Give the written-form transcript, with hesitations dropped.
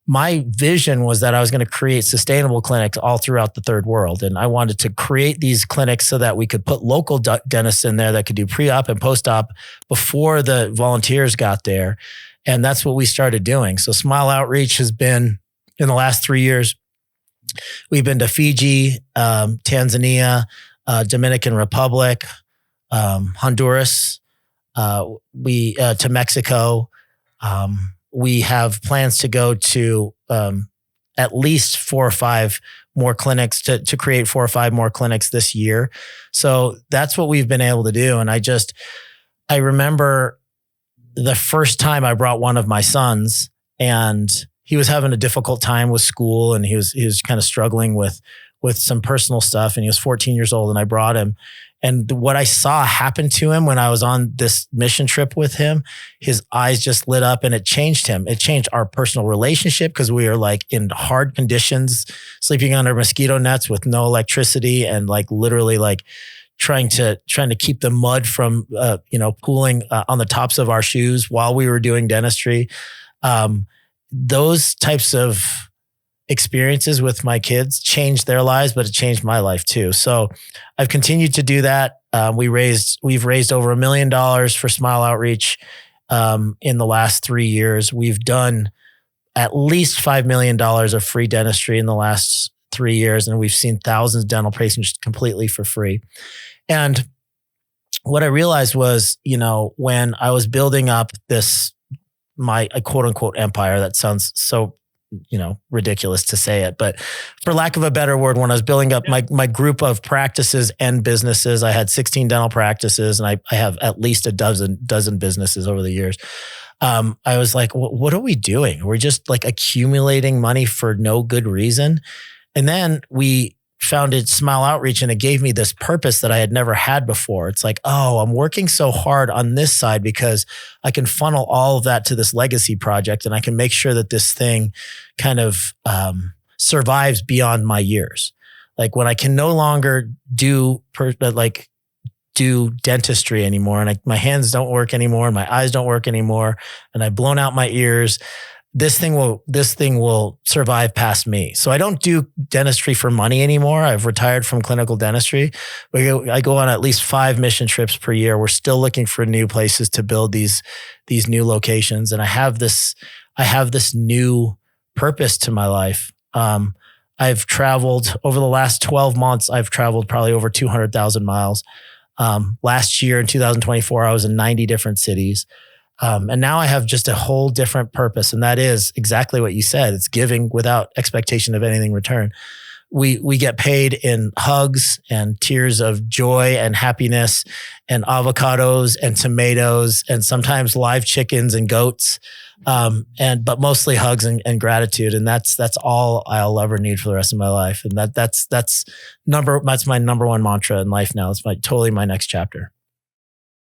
my vision was that I was going to create sustainable clinics all throughout the third world. And I wanted to create these clinics so that we could put local dentists in there that could do pre-op and post-op before the volunteers got there. And that's what we started doing. So Smile Outreach has been, in the last 3 years, we've been to Fiji, Tanzania, Dominican Republic, Honduras, to Mexico. We have plans to go to at least 4 or 5 more clinics to create 4 or 5 more clinics this year. So that's what we've been able to do. And I remember the first time I brought one of my sons, and he was having a difficult time with school, and he was kind of struggling with some personal stuff, and he was 14 years old, and I brought him. And what I saw happen to him when I was on this mission trip with him, his eyes just lit up, and it changed him. It changed our personal relationship, because we were like in hard conditions, sleeping under mosquito nets with no electricity, and like literally like trying to keep the mud from, pooling on the tops of our shoes while we were doing dentistry. Those types of experiences with my kids changed their lives, but it changed my life too. So I've continued to do that. We've raised over $1 million for Smile Outreach in the last 3 years. We've done at least $5 million of free dentistry in the last 3 years, and we've seen thousands of dental patients completely for free. And what I realized was, when I was building up my quote unquote empire, that sounds so ridiculous to say it, but for lack of a better word, when I was building up my group of practices and businesses, I had 16 dental practices, and I have at least a dozen businesses over the years. I was like, what are we doing? We're just like accumulating money for no good reason. And then we founded Smile Outreach, and it gave me this purpose that I had never had before. It's like, oh, I'm working so hard on this side because I can funnel all of that to this legacy project, and I can make sure that this thing kind of survives beyond my years. Like when I can no longer do dentistry anymore, and my hands don't work anymore, and my eyes don't work anymore, and I've blown out my ears, this thing will survive past me. So I don't do dentistry for money anymore. I've retired from clinical dentistry. I go on at least 5 mission trips per year. We're still looking for new places to build these new locations. And I have this new purpose to my life. I've traveled over the last 12 months. I've traveled probably over 200,000 miles. Last year in 2024, I was in 90 different cities. And now I have just a whole different purpose. And that is exactly what you said. It's giving without expectation of anything in return. We get paid in hugs and tears of joy and happiness and avocados and tomatoes and sometimes live chickens and goats. But mostly hugs and gratitude. And that's all I'll ever need for the rest of my life. And that's my number one mantra in life now. It's totally my next chapter.